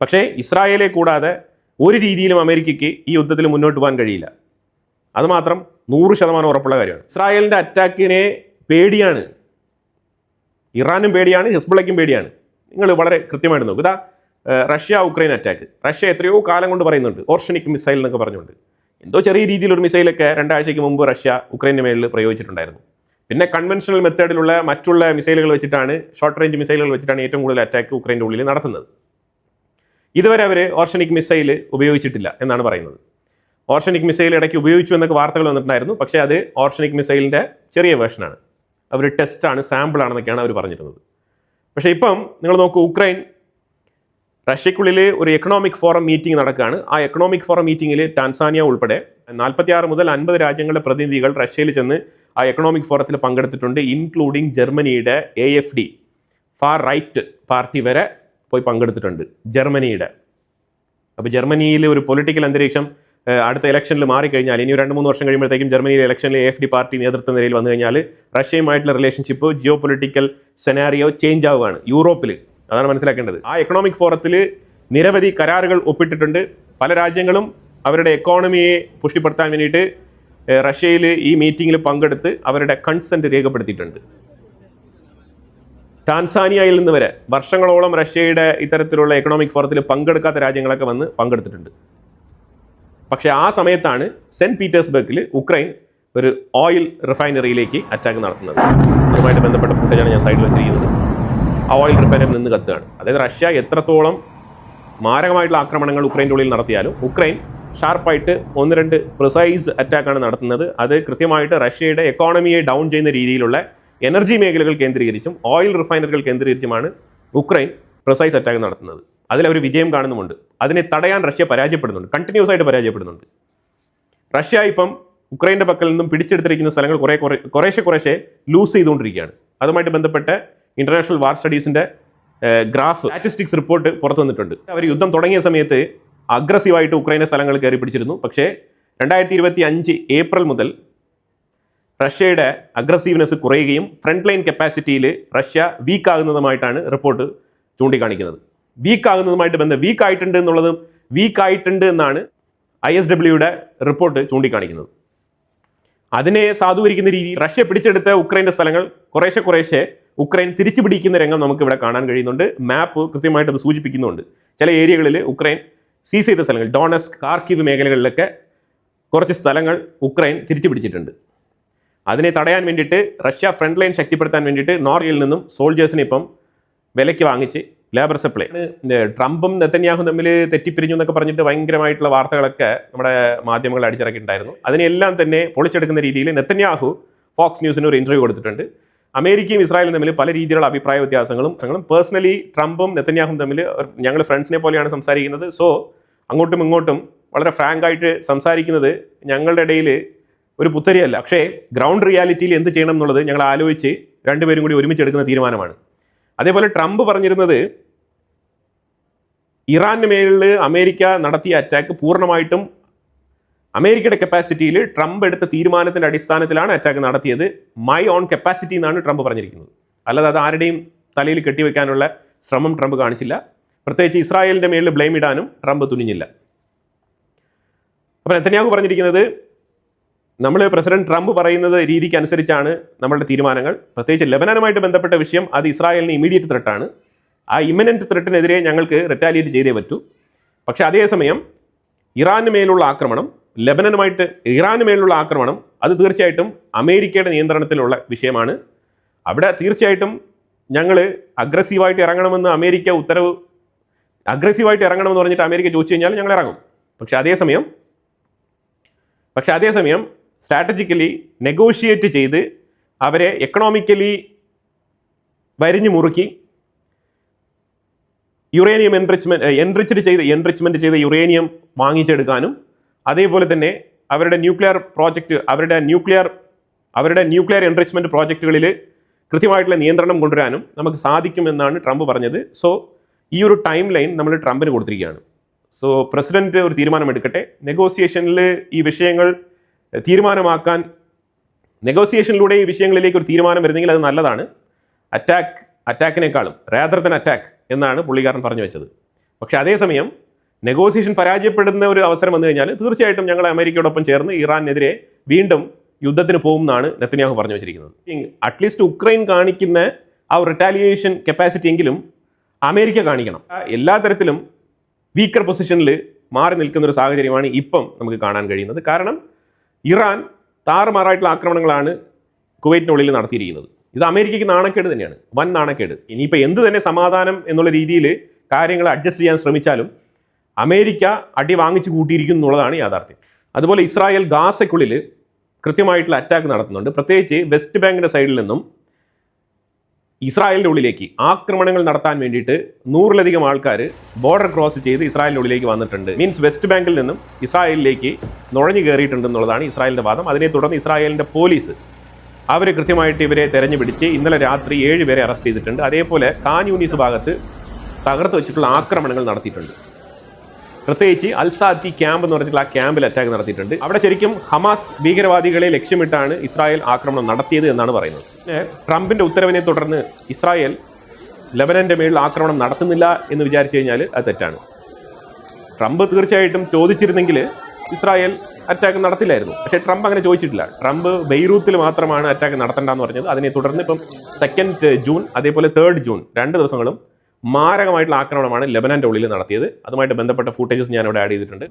പക്ഷേ ഇസ്രായേലെ കൂടാതെ ഒരു രീതിയിലും അമേരിക്കയ്ക്ക് ഈ യുദ്ധത്തിൽ മുന്നോട്ട് പോകാൻ കഴിയില്ല. അതുമാത്രം 100% ഉറപ്പുള്ള കാര്യമാണ്. ഇസ്രായേലിൻ്റെ അറ്റാക്കിനെ പേടിയാണ്, ഇറാനും പേടിയാണ്, ഹിസ്ബുള്ളയ്ക്കും പേടിയാണ്. നിങ്ങൾ വളരെ കൃത്യമായിട്ട് നോക്കുക. ഇതാ റഷ്യ ഉക്രൈൻ അറ്റാക്ക്. റഷ്യ എത്രയോ കാലം കൊണ്ട് പറയുന്നുണ്ട് ഓർഷനിക് മിസൈൽ എന്നൊക്കെ പറഞ്ഞുകൊണ്ട്. എന്തോ ചെറിയ രീതിയിലൊരു മിസൈലൊക്കെ 2 ആഴ്ചയ്ക്ക് മുമ്പ് റഷ്യ ഉക്രൈൻ്റെ മേളിൽ പ്രയോഗിച്ചിട്ടുണ്ടായിരുന്നു. പിന്നെ കൺവെൻഷണൽ മെത്തേഡിലുള്ള മറ്റുള്ള മിസൈലുകൾ വെച്ചിട്ടാണ്, ഷോർട്ട് റേഞ്ച് മിസൈലുകൾ വെച്ചിട്ടാണ് ഏറ്റവും കൂടുതൽ അറ്റാക്ക് ഉക്രൈൻ്റെ ഉള്ളിൽ നടത്തുന്നത്. ഇതുവരെ അവർ ഓർഷനിക് മിസൈൽ ഉപയോഗിച്ചിട്ടില്ല എന്നാണ് പറയുന്നത്. ഓർഷനിക് മിസൈൽ ഇടയ്ക്ക് ഉപയോഗിച്ചു എന്നൊക്കെ വാർത്തകൾ വന്നിട്ടുണ്ടായിരുന്നു. പക്ഷേ അത് ഓർഷനിക് മിസൈലിൻ്റെ ചെറിയ വേർഷനാണ്, അവർ ടെസ്റ്റാണ്, സാമ്പിളാണെന്നൊക്കെയാണ് അവർ പറഞ്ഞിരുന്നത്. പക്ഷേ ഇപ്പം നിങ്ങൾ നോക്കൂ, ഉക്രൈൻ റഷ്യക്കുള്ളിൽ ഒരു എക്കണോമിക് ഫോറം മീറ്റിംഗ് നടക്കുകയാണ്. ആ എക്കണോമിക് ഫോറം മീറ്റിങ്ങിൽ ടാൻസാനിയ ഉൾപ്പെടെ 46 മുതൽ 50 രാജ്യങ്ങളുടെ പ്രതിനിധികൾ റഷ്യയിൽ ചെന്ന് ആ എക്കണോമിക് ഫോറത്തിൽ പങ്കെടുത്തിട്ടുണ്ട്. ഇൻക്ലൂഡിങ് ജർമ്മനിയുടെ AFD ഫാർ റൈറ്റ് പാർട്ടി വരെ പോയി പങ്കെടുത്തിട്ടുണ്ട് ജർമ്മനിയുടെ. അപ്പോൾ ജർമ്മനിയിൽ ഒരു പൊളിറ്റിക്കൽ അന്തരീക്ഷം അടുത്ത ഇലക്ഷനിൽ മാറിക്കഴിഞ്ഞാൽ, ഇനി 2-3 വർഷം കഴിയുമ്പോഴത്തേക്കും ജർമ്മനിയിലെ ഇലക്ഷനിൽ AFD പാർട്ടി നേതൃത്വ നിരയിൽ വന്നു കഴിഞ്ഞാൽ റഷ്യയുമായിട്ടുള്ള relationship, geo political scenario change ആവുകയാണ് യൂറോപ്പിൽ. അതാണ് മനസ്സിലാക്കേണ്ടത്. ആ എക്കണോമിക് ഫോറത്തിൽ നിരവധി കരാറുകൾ ഒപ്പിട്ടിട്ടുണ്ട്. പല രാജ്യങ്ങളും അവരുടെ എക്കോണമിയെ പുഷ്ടിപ്പെടുത്താൻ വേണ്ടിയിട്ട് റഷ്യയിൽ ഈ മീറ്റിങ്ങിൽ പങ്കെടുത്ത് അവരുടെ കൺസെൻറ്റ് രേഖപ്പെടുത്തിയിട്ടുണ്ട്. ടാൻസാനിയയിൽ നിന്ന് വരെ വർഷങ്ങളോളം റഷ്യയുടെ ഇത്തരത്തിലുള്ള എക്കണോമിക് ഫോറത്തിൽ പങ്കെടുക്കാത്ത രാജ്യങ്ങളൊക്കെ വന്ന് പങ്കെടുത്തിട്ടുണ്ട്. പക്ഷേ ആ സമയത്താണ് സെൻറ്റ് പീറ്റേഴ്സ്ബർഗിൽ ഉക്രൈൻ ഒരു ഓയിൽ റിഫൈനറിയിലേക്ക് അറ്റാക്ക് നടത്തുന്നത്. അതുമായിട്ട് ബന്ധപ്പെട്ട ഫുട്ടേജാണ് ഞാൻ സൈഡിൽ വെച്ചിരിക്കുന്നത്. ആ ഓയിൽ റിഫൈനറി നിന്ന് കത്തുകയാണ്. അതായത് റഷ്യ എത്രത്തോളം മാരകമായിട്ടുള്ള ആക്രമണങ്ങൾ ഉക്രൈൻ്റെ ഉള്ളിൽ നടത്തിയാലും ഉക്രൈൻ ഷാർപ്പായിട്ട് 1-2 പ്രിസൈസ് അറ്റാക്കാണ് നടത്തുന്നത്. അത് കൃത്യമായിട്ട് റഷ്യയുടെ എക്കോണമിയെ ഡൗൺ ചെയ്യുന്ന രീതിയിലുള്ള എനർജി മേഖലകൾ കേന്ദ്രീകരിച്ചും ഓയിൽ റിഫൈനറികൾ കേന്ദ്രീകരിച്ചുമാണ് ഉക്രൈൻ പ്രിസൈസ് അറ്റാക്ക് നടത്തുന്നത്. അതിലവർ വിജയം കാണുന്നുമുണ്ട്. അതിനെ തടയാൻ റഷ്യ പരാജയപ്പെടുന്നുണ്ട്, കണ്ടിന്യൂസ് ആയിട്ട് പരാജയപ്പെടുന്നുണ്ട്. റഷ്യ ഇപ്പം ഉക്രൈൻ്റെ പക്കൽ നിന്നും പിടിച്ചെടുത്തിരിക്കുന്ന സ്ഥലങ്ങൾ കുറേശ്ശെ ലൂസ് ചെയ്തുകൊണ്ടിരിക്കുകയാണ്. അതുമായിട്ട് ബന്ധപ്പെട്ട് ഇന്റർനാഷണൽ വാർ സ്റ്റഡീസിൻ്റെ ഗ്രാഫ് സ്റ്റാറ്റിസ്റ്റിക്സ് റിപ്പോർട്ട് പുറത്തു വന്നിട്ടുണ്ട്. അവർ യുദ്ധം തുടങ്ങിയ സമയത്ത് അഗ്രസീവായിട്ട് ഉക്രൈനെ സ്ഥലങ്ങൾ കയറി പിടിച്ചിരുന്നു. പക്ഷേ 2025 ഏപ്രിൽ മുതൽ റഷ്യയുടെ അഗ്രസീവ്നെസ് കുറയുകയും ഫ്രണ്ട് ലൈൻ കപ്പാസിറ്റിയിൽ റഷ്യ വീക്ക് ആകുന്നതുമായിട്ടാണ് റിപ്പോർട്ട് ചൂണ്ടിക്കാണിക്കുന്നത്. വീക്ക് ആയിട്ടുണ്ട് എന്നാണ് ISWയുടെ റിപ്പോർട്ട് ചൂണ്ടിക്കാണിക്കുന്നത്. അതിനെ സാധൂകരിക്കുന്ന രീതിയിൽ റഷ്യ പിടിച്ചെടുത്ത ഉക്രൈൻ്റെ സ്ഥലങ്ങൾ കുറേശ്ശെ ഉക്രൈൻ തിരിച്ചു പിടിക്കുന്ന രംഗം നമുക്ക് ഇവിടെ കാണാൻ കഴിയുന്നുണ്ട്. മാപ്പ് കൃത്യമായിട്ട് അത് സൂചിപ്പിക്കുന്നുണ്ട്. ചില ഏരിയകളിൽ ഉക്രൈൻ സീസ് ചെയ്ത സ്ഥലങ്ങൾ, ഡോണസ്ക്, കാർക്കിവ് മേഖലകളിലൊക്കെ കുറച്ച് സ്ഥലങ്ങൾ ഉക്രൈൻ തിരിച്ചു പിടിച്ചിട്ടുണ്ട്. അതിനെ തടയാൻ വേണ്ടിയിട്ട് റഷ്യ ഫ്രണ്ട് ലൈൻ ശക്തിപ്പെടുത്താൻ വേണ്ടിയിട്ട് നോർവേയിൽ നിന്നും സോൾജേഴ്സിനെ ഇപ്പം വിലയ്ക്ക് വാങ്ങിച്ച് ലേബർ സപ്ലൈ. ട്രംപും നെതന്യാഹും തമ്മിൽ തെറ്റിപ്പിരിഞ്ഞു എന്നൊക്കെ പറഞ്ഞിട്ട് ഭയങ്കരമായിട്ടുള്ള വാർത്തകളൊക്കെ നമ്മുടെ മാധ്യമങ്ങൾ അടിച്ചിറക്കിയിട്ടുണ്ടായിരുന്നു. അതിനെല്ലാം തന്നെ പൊളിച്ചെടുക്കുന്ന രീതിയിൽ നെതന്യാഹു ഫോക്സ് ന്യൂസിന് ഒരു ഇൻ്റർവ്യൂ കൊടുത്തിട്ടുണ്ട്. അമേരിക്കയും ഇസ്രായേലും തമ്മിൽ പല രീതിയിലുള്ള അഭിപ്രായ വ്യത്യാസങ്ങളും പേഴ്സണലി ട്രംപും നെതന്യാഹും തമ്മിൽ ഞങ്ങൾ ഫ്രണ്ട്സിനെ പോലെയാണ് സംസാരിക്കുന്നത്. സോ അങ്ങോട്ടും ഇങ്ങോട്ടും വളരെ ഫ്രാങ്ക് ആയിട്ട് സംസാരിക്കുന്നത് ഞങ്ങളുടെ ഇടയിൽ ഒരു പുത്തരിയല്ല. പക്ഷേ ഗ്രൗണ്ട് റിയാലിറ്റിയിൽ എന്ത് ചെയ്യണം എന്നുള്ളത് ഞങ്ങൾ ആലോചിച്ച് രണ്ടുപേരും കൂടി ഒരുമിച്ചെടുക്കുന്ന തീരുമാനമാണ്. അതേപോലെ ട്രംപ് പറഞ്ഞിരുന്നത് ഇറാന് മേലിൽ അമേരിക്ക നടത്തിയ അറ്റാക്ക് പൂർണ്ണമായിട്ടും അമേരിക്കയുടെ കപ്പാസിറ്റിയിൽ ട്രംപ് എടുത്ത തീരുമാനത്തിൻ്റെ അടിസ്ഥാനത്തിലാണ് അറ്റാക്ക് നടത്തിയത്. മൈ ഓൺ കപ്പാസിറ്റി എന്നാണ് ട്രംപ് പറഞ്ഞിരിക്കുന്നത്. അല്ലാതെ അത് ആരുടെയും തലയിൽ കെട്ടിവെക്കാനുള്ള ശ്രമം ട്രംപ് കാണിച്ചില്ല. പ്രത്യേകിച്ച് ഇസ്രായേലിൻ്റെ മേലിൽ ബ്ലെയിം ഇടാനും ട്രംപ് തുനിഞ്ഞില്ല. അപ്പോൾ നെതന്യാഹു പറഞ്ഞിരിക്കുന്നത് നമ്മൾ പ്രസിഡന്റ് ട്രംപ് പറയുന്നത് രീതിക്ക് അനുസരിച്ചാണ് നമ്മളുടെ തീരുമാനങ്ങൾ. പ്രത്യേകിച്ച് ലെബനാനുമായിട്ട് ബന്ധപ്പെട്ട വിഷയം അത് ഇസ്രായേലിന് ഇമ്മീഡിയറ്റ് ത്രെട്ടാണ്. ആ ഇമ്മനൻറ്റ് ത്രെട്ടിനെതിരെ ഞങ്ങൾക്ക് റിറ്റാലിയേറ്റ് ചെയ്തേ പറ്റൂ. പക്ഷേ അതേസമയം ഇറാന് മേലുള്ള ആക്രമണം അത് തീർച്ചയായിട്ടും അമേരിക്കയുടെ നിയന്ത്രണത്തിലുള്ള വിഷയമാണ്. അവിടെ തീർച്ചയായിട്ടും ഞങ്ങൾ അഗ്രസീവായിട്ട് ഇറങ്ങണമെന്ന് പറഞ്ഞിട്ട് അമേരിക്ക ചോദിച്ചു കഴിഞ്ഞാൽ ഞങ്ങൾ ഇറങ്ങും. പക്ഷേ അതേസമയം സ്ട്രാറ്റജിക്കലി നെഗോഷിയേറ്റ് ചെയ്ത് അവരെ എക്കണോമിക്കലി വരിഞ്ഞു മുറുക്കി യുറേനിയം എൻറിച്ച്മെൻറ്റ് ചെയ്ത യുറേനിയം വാങ്ങിച്ചെടുക്കാനും അതേപോലെ തന്നെ അവരുടെ ന്യൂക്ലിയർ എൻറിച്ച്മെൻറ്റ് പ്രോജക്റ്റുകളിൽ കൃത്യമായിട്ടുള്ള നിയന്ത്രണം കൊണ്ടുവരാനും നമുക്ക് സാധിക്കുമെന്നാണ് ട്രംപ് പറഞ്ഞത്. സോ ഈ ഒരു ടൈം ലൈൻ നമ്മൾ ട്രംപിന് കൊടുത്തിരിക്കുകയാണ്. സോ പ്രസിഡന്റ് ഒരു തീരുമാനമെടുക്കട്ടെ. നെഗോസിയേഷനിൽ ഈ വിഷയങ്ങൾ തീരുമാനമാക്കാൻ നെഗോസിയേഷനിലൂടെ ഈ വിഷയങ്ങളിലേക്ക് ഒരു തീരുമാനം വരുന്നെങ്കിൽ അത് നല്ലതാണ്. അറ്റാക്കിനേക്കാളും റാദർ ദൻ അറ്റാക്ക് എന്നാണ് പുള്ളിക്കാരൻ പറഞ്ഞു വെച്ചത്. പക്ഷേ അതേസമയം നെഗോസിയേഷൻ പരാജയപ്പെടുന്ന ഒരു അവസരം വന്നു കഴിഞ്ഞാൽ തീർച്ചയായിട്ടും ഞങ്ങൾ അമേരിക്കയോടൊപ്പം ചേർന്ന് ഇറാനെതിരെ വീണ്ടും യുദ്ധത്തിന് പോകും എന്നാണ് നെതന്യാഹു പറഞ്ഞു വെച്ചിരിക്കുന്നത്. അറ്റ്ലീസ്റ്റ് ഉക്രൈൻ കാണിക്കുന്ന ആ റിറ്റാലിയേഷൻ കപ്പാസിറ്റി എങ്കിലും അമേരിക്ക കാണിക്കണം. എല്ലാ തരത്തിലും വീക്കർ പൊസിഷനിൽ മാറി നിൽക്കുന്ന ഒരു സാഹചര്യമാണ് ഇപ്പം നമുക്ക് കാണാൻ കഴിയുന്നത്. കാരണം ഇറാൻ താറുമാറായിട്ടുള്ള ആക്രമണങ്ങളാണ് കുവൈറ്റിനുള്ളിൽ നടത്തിയിരിക്കുന്നത്. ഇത് അമേരിക്കയ്ക്ക് നാണക്കേട് തന്നെയാണ്, വൻ നാണക്കേട്. ഇനിയിപ്പോൾ എന്ത് തന്നെ സമാധാനം എന്നുള്ള രീതിയിൽ കാര്യങ്ങൾ അഡ്ജസ്റ്റ് ചെയ്യാൻ ശ്രമിച്ചാലും അമേരിക്ക അടി വാങ്ങിച്ചു കൂട്ടിയിരിക്കുന്നു എന്നുള്ളതാണ് യാഥാർത്ഥ്യം. അതുപോലെ ഇസ്രായേൽ ഗാസയ്ക്കുള്ളിൽ കൃത്യമായിട്ടുള്ള അറ്റാക്ക് നടത്തുന്നുണ്ട്. പ്രത്യേകിച്ച് വെസ്റ്റ് ബാങ്കിൻ്റെ സൈഡിൽ നിന്നും ഇസ്രായേലിൻ്റെ ഉള്ളിലേക്ക് ആക്രമണങ്ങൾ നടത്താൻ വേണ്ടിയിട്ട് 100-ലധികം ആൾക്കാർ ബോർഡർ ക്രോസ് ചെയ്ത് ഇസ്രായേലിൻ്റെ ഉള്ളിലേക്ക് വന്നിട്ടുണ്ട്. മീൻസ് വെസ്റ്റ് ബാങ്കിൽ നിന്നും ഇസ്രായേലിലേക്ക് നുഴഞ്ഞു കയറിയിട്ടുണ്ടെന്നുള്ളതാണ് ഇസ്രായേലിൻ്റെ വാദം. അതിനെ തുടർന്ന് ഇസ്രായേലിൻ്റെ പോലീസ് അവർ കൃത്യമായിട്ട് ഇവരെ തെരഞ്ഞു പിടിച്ച് ഇന്നലെ രാത്രി 7 പേരെ അറസ്റ്റ് ചെയ്തിട്ടുണ്ട്. അതേപോലെ ഖാൻ യൂനിസ് ഭാഗത്ത് തകർത്ത് വെച്ചിട്ടുള്ള ആക്രമണങ്ങൾ നടത്തിയിട്ടുണ്ട്. പ്രത്യേകിച്ച് അൽസാത്തി ക്യാമ്പ് എന്ന് പറഞ്ഞിട്ടുള്ള ആ ക്യാമ്പിൽ അറ്റാക്ക് നടത്തിയിട്ടുണ്ട്. അവിടെ ശരിക്കും ഹമാസ് ഭീകരവാദികളെ ലക്ഷ്യമിട്ടാണ് ഇസ്രായേൽ ആക്രമണം നടത്തിയത് എന്നാണ് പറയുന്നത്. പിന്നെ ട്രംപിൻ്റെ ഉത്തരവിനെ തുടർന്ന് ഇസ്രായേൽ ലെബനൻ്റെ മേളിൽ ആക്രമണം നടത്തുന്നില്ല എന്ന് വിചാരിച്ചു കഴിഞ്ഞാൽ അത് തെറ്റാണ്. ട്രംപ് തീർച്ചയായിട്ടും ചോദിച്ചിരുന്നെങ്കിൽ ഇസ്രായേൽ അറ്റാക്ക് നടത്തില്ലായിരുന്നു. പക്ഷേ ട്രംപ് അങ്ങനെ ചോദിച്ചിട്ടില്ല. ട്രംപ് ബെയ്റൂത്തിൽ മാത്രമാണ് അറ്റാക്ക് നടത്തേണ്ടെന്ന് പറഞ്ഞത്. അതിനെ തുടർന്ന് ഇപ്പം 2 ജൂൺ അതേപോലെ 3 ജൂൺ 2 ദിവസങ്ങളും മാരകമായിട്ടുള്ള ആക്രമണമാണ് ലെബനൻ്റെ ഉള്ളിൽ നടത്തിയത്. അതുമായിട്ട് ബന്ധപ്പെട്ട ഫൂട്ടേജസ് ഞാൻ ഇവിടെ ആഡ് ചെയ്തിട്ടുണ്ട്.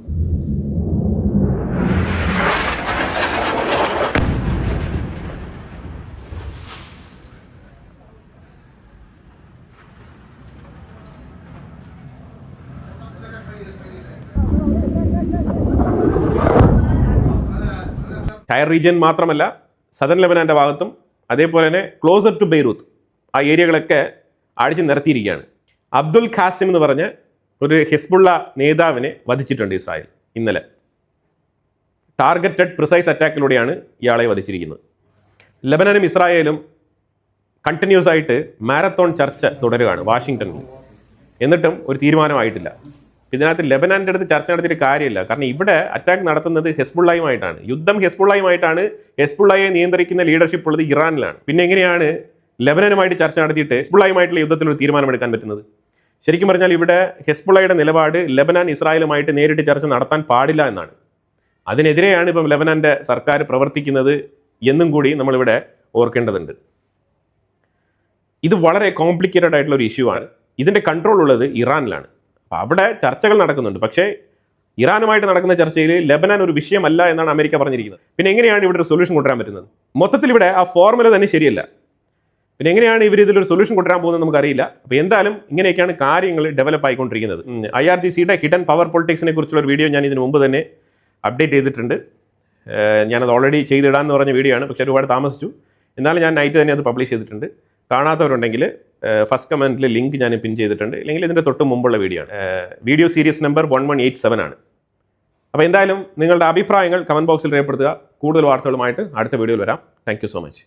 ടയർ റീജിയൻ മാത്രമല്ല സദൻ ലെബനാൻ്റെ ഭാഗത്തും അതേപോലെ തന്നെ ക്ലോസർ ടു ബെയ്റൂത്ത് ആ ഏരിയകളൊക്കെ അടിച്ച് നിരത്തിയിരിക്കുകയാണ്. അബ്ദുൽ ഖാസിം എന്ന് പറഞ്ഞ ഒരു ഹിസ്ബുള്ള നേതാവിനെ വധിച്ചിട്ടുണ്ട് ഇസ്രായേൽ ഇന്നലെ. ടാർഗറ്റഡ് പ്രിസൈസ് അറ്റാക്കിലൂടെയാണ് ഇയാളെ വധിച്ചിരിക്കുന്നത്. ലെബനനും ഇസ്രായേലും കണ്ടിന്യൂസ് ആയിട്ട് മാരത്തോൺ ചർച്ച തുടരുകയാണ് വാഷിങ്ടണിൽ. എന്നിട്ടും ഒരു തീരുമാനമായിട്ടില്ല. ഇതിനകത്ത് ലെബനാൻ്റെ അടുത്ത് ചർച്ച നടത്തിയിട്ട് കാര്യമില്ല. കാരണം ഇവിടെ അറ്റാക്ക് നടത്തുന്നത് ഹെസ്ബുള്ളയുമായിട്ടാണ്. യുദ്ധം ഹെസ്ബുള്ളയുമായിട്ടാണ്. ഹെസ്ബുള്ളയെ നിയന്ത്രിക്കുന്ന ലീഡർഷിപ്പ് ഉള്ളത് ഇറാനിലാണ്. പിന്നെ എങ്ങനെയാണ് ലെബനനുമായിട്ട് ചർച്ച നടത്തിയിട്ട് ഹെസ്ബുള്ളയുമായിട്ടുള്ള യുദ്ധത്തിൽ ഒരു തീരുമാനമെടുക്കാൻ പറ്റുന്നത്? ശരിക്കും പറഞ്ഞാൽ ഇവിടെ ഹെസ്ബുള്ളയുടെ നിലപാട് ലെബനാൻ ഇസ്രായേലുമായിട്ട് നേരിട്ട് ചർച്ച നടത്താൻ പാടില്ല എന്നാണ്. അതിനെതിരെയാണ് ഇപ്പം ലെബനാൻ്റെ സർക്കാർ പ്രവർത്തിക്കുന്നത് എന്നും കൂടി നമ്മളിവിടെ ഓർക്കേണ്ടതുണ്ട്. ഇത് വളരെ കോംപ്ലിക്കേറ്റഡ് ആയിട്ടുള്ള ഒരു ഇഷ്യൂ ആണ്. ഇതിൻ്റെ കൺട്രോൾ ഉള്ളത് ഇറാനിലാണ്. അപ്പോൾ അവിടെ ചർച്ചകൾ നടക്കുന്നുണ്ട്. പക്ഷേ ഇറാനുമായിട്ട് നടക്കുന്ന ചർച്ചയിൽ ലെബനാൻ ഒരു വിഷയമല്ല എന്നാണ് അമേരിക്ക പറഞ്ഞിരിക്കുന്നത്. പിന്നെ എങ്ങനെയാണ് ഇവിടെ ഒരു സൊല്യൂഷൻ കൊണ്ടുവരാൻ പറ്റുന്നത്? മൊത്തത്തിൽ ഇവിടെ ആ ഫോർമുല തന്നെ ശരിയല്ല. പിന്നെ എങ്ങനെയാണ് ഇവർ ഇതിലൊരു സൊല്യൂഷൻ കൊണ്ടുവരാൻ പോകുന്നത് നമുക്കറിയില്ല. അപ്പോൾ എന്തായാലും ഇങ്ങനെയൊക്കെയാണ് കാര്യങ്ങൾ ഡെവലപ്പ് ആയിക്കൊണ്ടിരിക്കുന്നത്. IRGCയുടെ ഹിഡൻ പവർ പൊളിറ്റിക്സിനെ കുറിച്ചുള്ള ഒരു വീഡിയോ ഞാൻ ഇതിന് മുമ്പ് തന്നെ അപ്ഡേറ്റ് ചെയ്തിട്ടുണ്ട്. ഞാനത് ഓൾറെഡി ചെയ്തിടാമെന്ന് പറഞ്ഞ വീഡിയോ ആണ്. പക്ഷേ ഒരുപാട് താമസിച്ചു. എന്നാലും ഞാൻ നൈറ്റ് തന്നെ അത് പബ്ലിഷ് ചെയ്തിട്ടുണ്ട്. കാണാത്തവരുണ്ടെങ്കിൽ ഫസ്റ്റ് കമൻറ്റിൽ ലിങ്ക് ഞാൻ പിൻ ചെയ്തിട്ടുണ്ട്. അല്ലെങ്കിൽ ഇതിൻ്റെ തൊട്ട് മുമ്പുള്ള വീഡിയോ ആണ്. വീഡിയോ സീരീസ് നമ്പർ 1187 ആണ്. അപ്പോൾ എന്തായാലും നിങ്ങളുടെ അഭിപ്രായങ്ങൾ കമൻറ്റ് ബോക്സിൽ രേഖപ്പെടുത്തുക. കൂടുതൽ വാർത്തകളുമായിട്ട് അടുത്ത വീഡിയോയിൽ വരാം. Thank you so much.